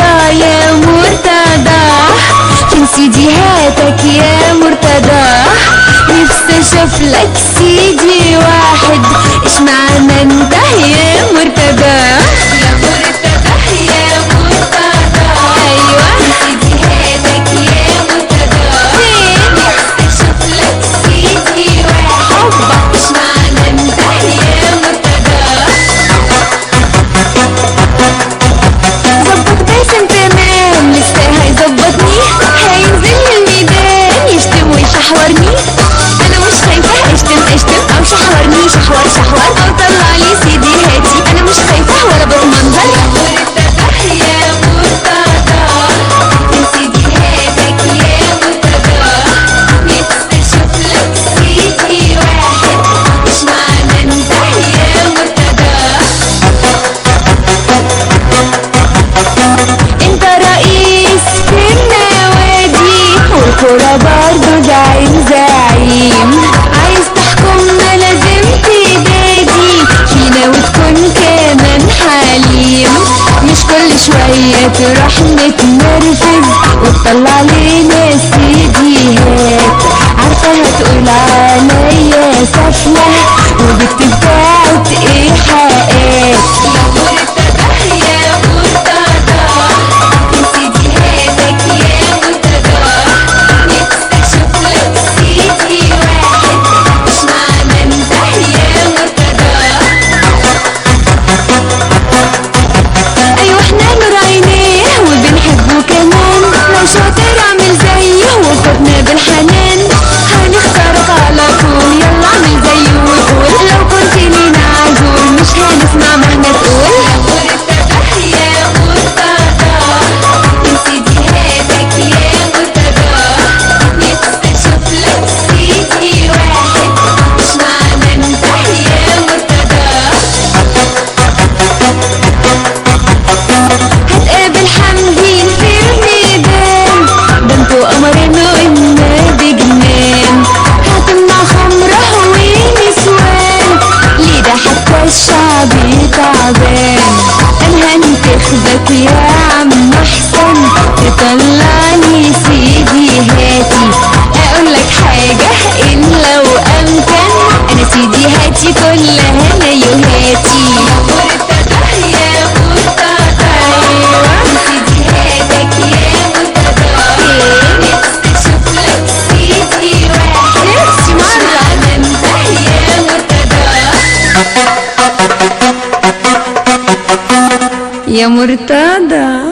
مرتضى يا مرتضى، فين سيديهاتك يا مرتضى؟ نفسي اشوف لك سيدي واحد، ايش معنى انت يا مرتضى؟ يا مرتضى يا مرتضى، ايوه سيديهاتك يا مرتضى، نفسي اشوف لك سيدي واحد، ايش معنى انت يا مرتضى؟ ظبط باسم تمام، لسه هيظبطني، هينزل الميدان يشتم ويشحورني، انا مش خايفه اشتم او شحورني شحور او طلع لي سيدي هاتي، انا مش خايفه ولا بتمنظر. يا مرتضى يا مرتضى، فين سيدي هاتك يا مرتضى؟ نفسي اشوف لك سيدي واحد، ايش معنى انت يا مرتضى؟ انت رئيس في النوادي والكورة برضو زعيم، عايز تحكمنا لازم تدادي فينا وتكون كمان حليم، مش كل شوية تروح متنرفز وتطلع لنا سيديهات، عارفة هتقول عليا سفلة وبتبعت ايحاءات. يا مرتضى يا مرتضى، فين سيديهاتك يا مرتضى؟ نفسي اشوف لك سيدي واحد، ايش معنى انت يا مرتضى؟ ايوه احنا نور عينيه وبنحبه كمان، لو شاطر اعمل زيه وخدنا بالحنان، هنختارك على طول يلا اعمل زيه وقول، لو كنت لينا عزول مش هنسمع مهما تقول. يا مرتضى يا مرتضى، فين سيديهاتك يا مرتضى؟ نفسي اشوف لك سيدي واحد، ايش معنى انت يا مرتضى؟ هتقابل حمدين في الميدان، ده انتوا قمرين والنادي جنان، هتمنع خمره ونسوان، ليه ده حتى الشعب تعبان، انا هنتخبك يا عم احسن تطلعني سيدي هاتي، اقول لك حاجه ان لو امكن انا سيدي هاتي كلها نيوهاتي. يا مرتضى يا مرتضى، ايوه سيدي هاتك يا مرتضى، نفسي اشوف لك سيدي واحد، نفسي معنى انت يا مرتضى؟ يا مرتضى